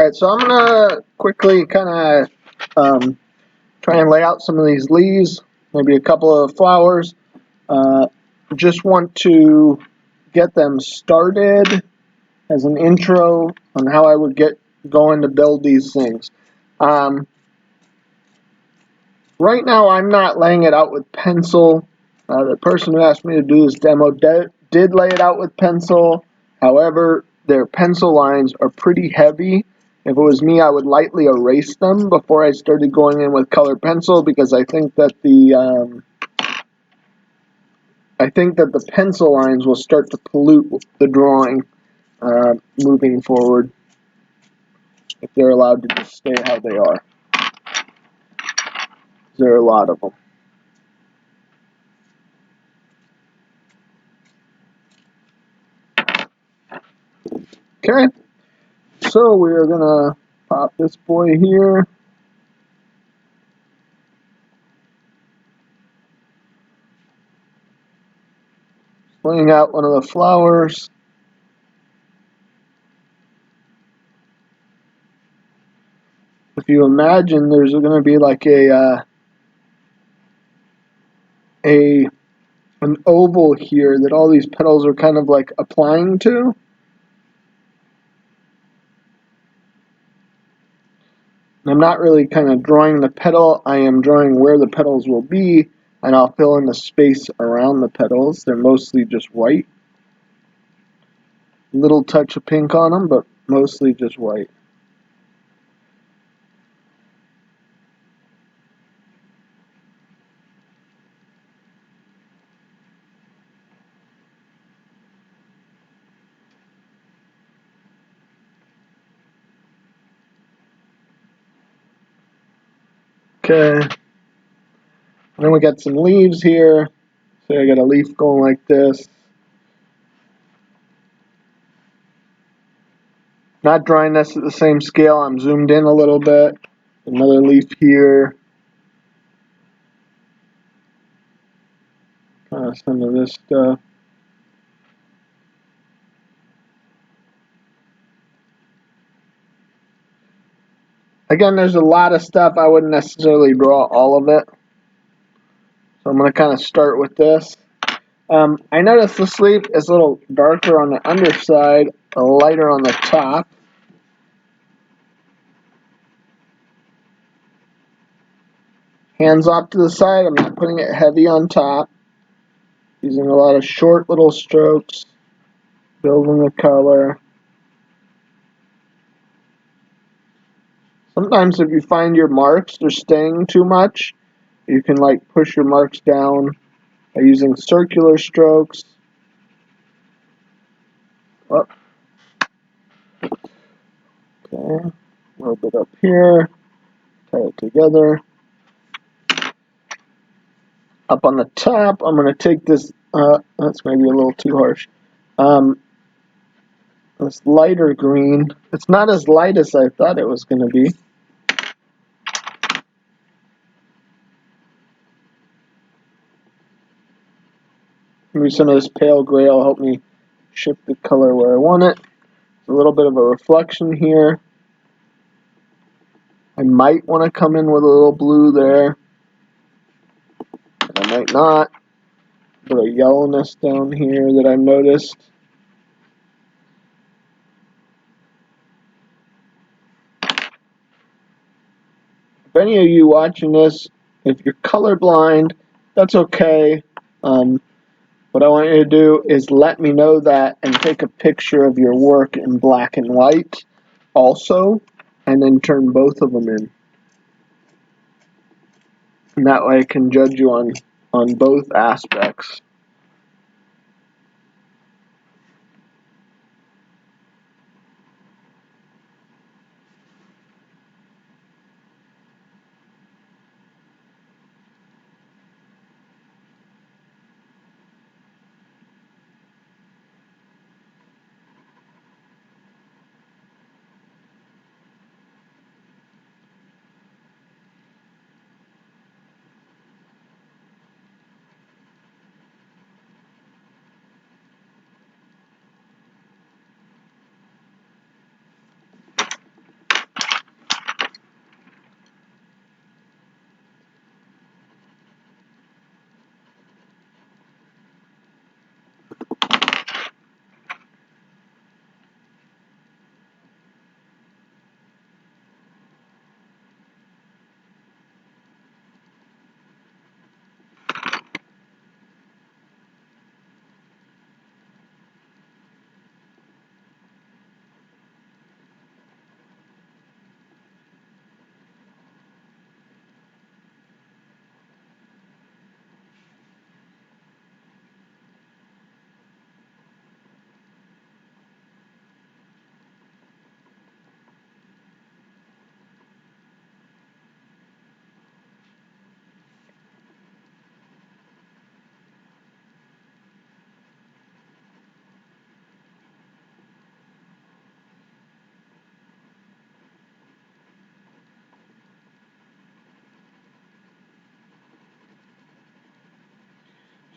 Alright, so I'm gonna quickly kind of try and lay out some of these leaves, maybe a couple of flowers. Just want to get them started as an intro on how I would get going to build these things. Right now I'm not laying it out with pencil. The person who asked me to do this demo did lay it out with pencil. However, their pencil lines are pretty heavy. If it was me, I would lightly erase them before I started going in with colored pencil, because I think that the pencil lines will start to pollute the drawing moving forward if they're allowed to just stay how they are. There are a lot of them. Okay, so we're gonna pop this boy here. Laying out one of the flowers. If you imagine, there's going to be like an oval here that all these petals are kind of like applying to. I'm not really kind of drawing the petal, I am drawing where the petals will be, and I'll fill in the space around the petals. They're mostly just white. Little touch of pink on them, but mostly just white. Okay. And then we got some leaves here. So I got a leaf going like this. Not drawing this at the same scale. I'm zoomed in a little bit. Another leaf here. Some of this stuff. Again, there's a lot of stuff. I wouldn't necessarily draw all of it. So I'm going to kind of start with this. I noticed this leaf is a little darker on the underside, lighter on the top. Hands off to the side. I'm not putting it heavy on top. Using a lot of short little strokes. Building the color. Sometimes if you find your marks are staying too much, you can like push your marks down by using circular strokes. Oh. Okay, a little bit up here, tie it together. Up on the top, I'm going to take this, that's maybe a little too harsh, this lighter green. It's not as light as I thought it was going to be. Maybe some of this pale gray will help me shift the color where I want it. A little bit of a reflection here. I might want to come in with a little blue there. I might not. A bit of yellowness down here that I've noticed. If any of you watching this, if you're colorblind, that's okay. What I want you to do is let me know that and take a picture of your work in black and white also, and then turn both of them in. And that way I can judge you on both aspects.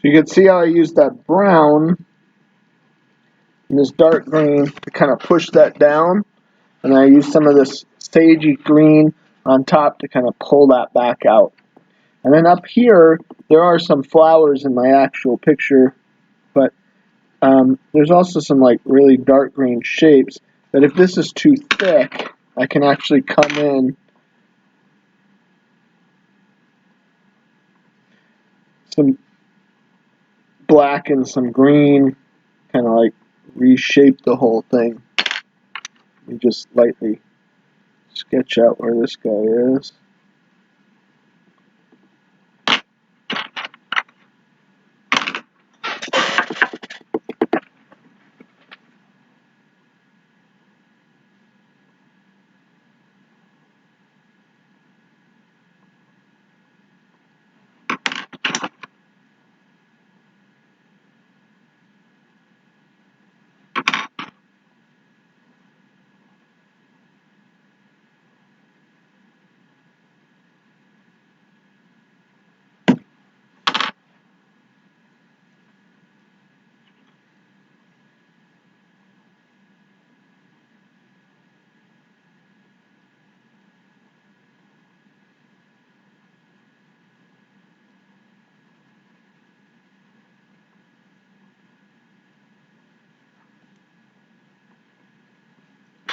So you can see how I used that brown and this dark green to kind of push that down, and I used some of this sagey green on top to kind of pull that back out. And then up here, there are some flowers in my actual picture, but there's also some like really dark green shapes that if this is too thick, I can actually come in some black and some green, kind of like reshape the whole thing. And just lightly sketch out where this guy is.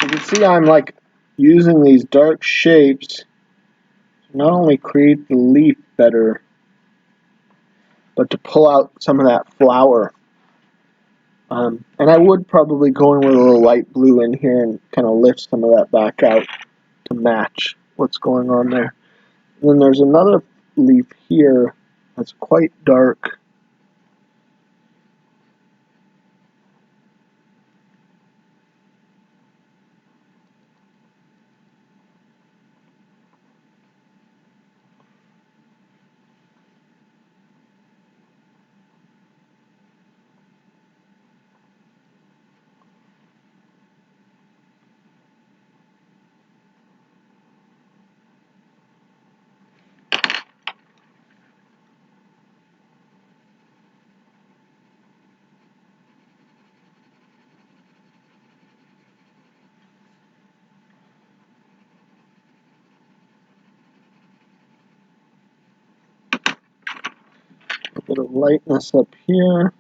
You can see I'm like using these dark shapes to not only create the leaf better, but to pull out some of that flower. And I would probably go in with a little light blue in here and kind of lift some of that back out to match what's going on there. And then there's another leaf here that's quite dark. A bit of lightness up here.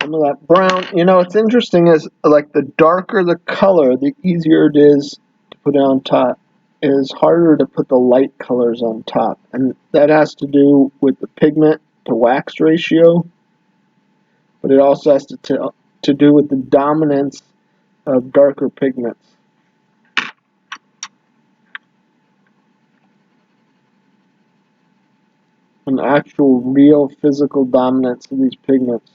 Some of that brown. You know, what's interesting is like the darker the color, the easier it is to put it on top. It is harder to put the light colors on top, and that has to do with the pigment to wax ratio, but it also has to do with the dominance of darker pigments. An actual real physical dominance of these pigments.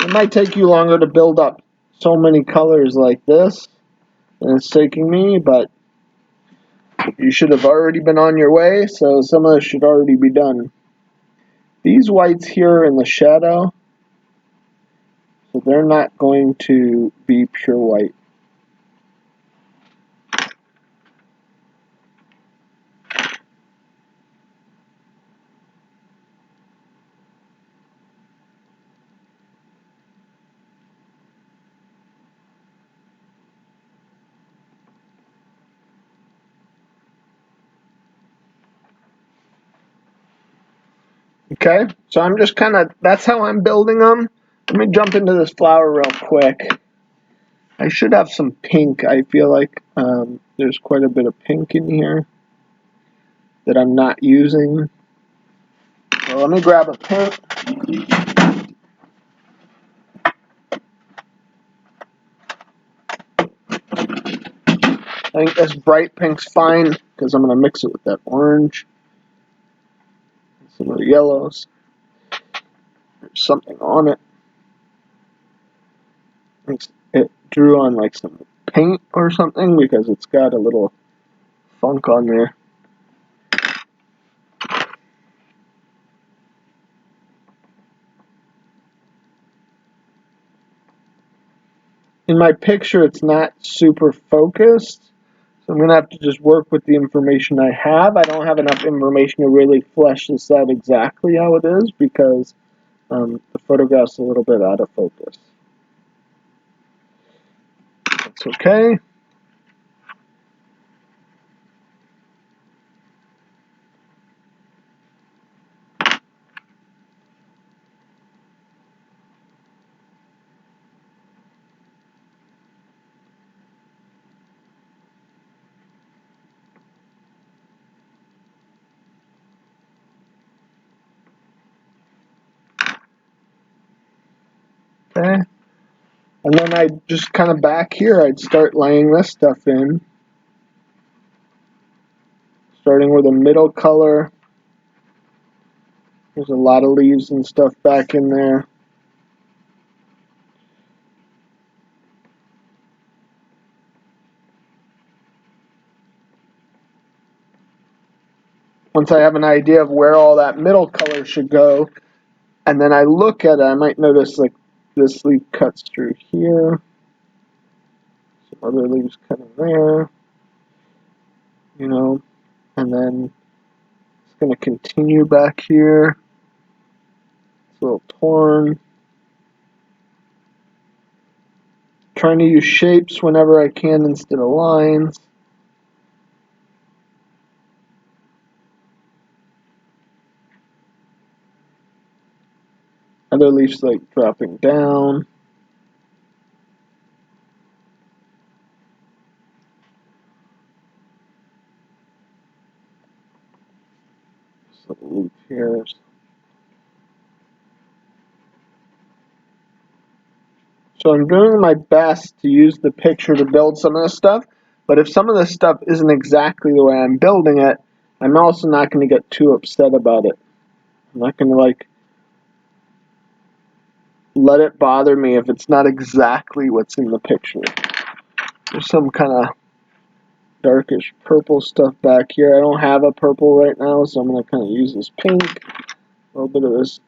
It might take you longer to build up so many colors like this than it's taking me, but you should have already been on your way, so some of this should already be done. These whites here in the shadow, so they're not going to be pure white. Okay, so I'm just kind of, that's how I'm building them. Let me jump into this flower real quick. I should have some pink. I feel like there's quite a bit of pink in here that I'm not using. So let me grab a pink. I think this bright pink's fine because I'm going to mix it with that orange. Some of the yellows. There's something on it. It drew on like some paint or something because it's got a little funk on there. In my picture, it's not super focused, so I'm going to have to just work with the information I have. I don't have enough information to really flesh this out exactly how it is because the photograph's a little bit out of focus. That's okay. Okay. And then I just kind of back here, I'd start laying this stuff in. Starting with a middle color. There's a lot of leaves and stuff back in there. Once I have an idea of where all that middle color should go, and then I look at it, I might notice like this leaf cuts through here. Some other leaves cut in there. You know, and then it's going to continue back here. It's a little torn. Trying to use shapes whenever I can instead of lines. Other leaves like dropping down. Some leaf here. So I'm doing my best to use the picture to build some of this stuff, but if some of this stuff isn't exactly the way I'm building it, I'm also not going to get too upset about it. I'm not going to like let it bother me if it's not exactly what's in the picture. There's some kind of darkish purple stuff back here. I don't have a purple right now, so I'm going to kind of use this pink. A little bit of this.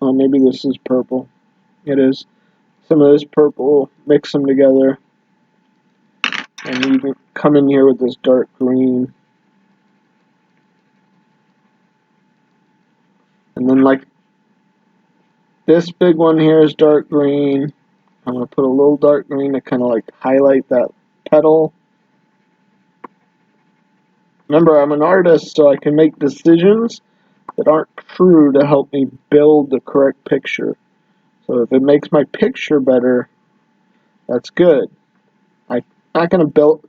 Oh, maybe this is purple. It is. Some of this purple, mix them together. And you can come in here with this dark green. And then like this big one here is dark green. I'm going to put a little dark green to kind of like highlight that petal. Remember, I'm an artist, so I can make decisions that aren't true to help me build the correct picture. So if it makes my picture better, that's good. I'm not going to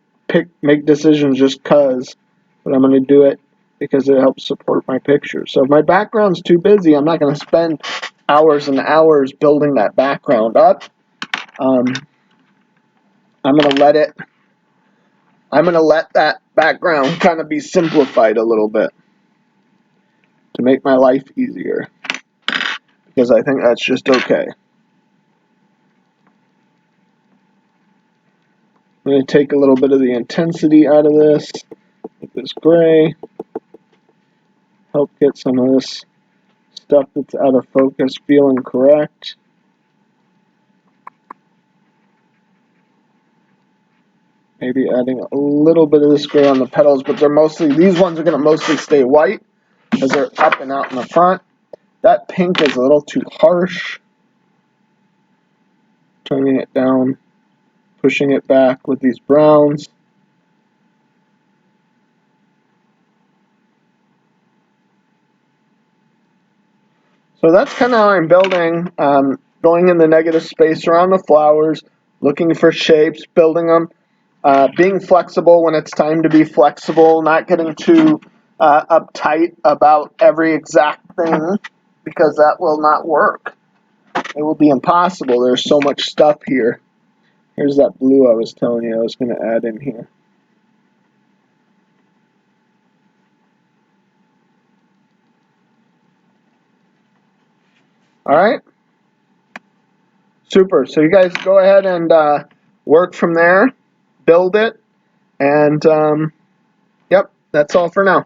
make decisions just because, but I'm going to do it because it helps support my picture. So if my background's too busy, I'm not going to spend hours and hours building that background up. I'm going to let that background kind of be simplified a little bit to make my life easier, because I think that's just okay. I'm going to take a little bit of the intensity out of this with this gray, help get some of this stuff that's out of focus feeling correct. Maybe adding a little bit of this gray on the petals, but these ones are going to mostly stay white as they're up and out in the front. That pink is a little too harsh. Turning it down, pushing it back with these browns. So that's kind of how I'm building, going in the negative space around the flowers, looking for shapes, building them, being flexible when it's time to be flexible, not getting too uptight about every exact thing, because that will not work. It will be impossible. There's so much stuff here. Here's that blue I was telling you I was going to add in here. All right. Super. So you guys go ahead and work from there. build it. And yep, that's all for now.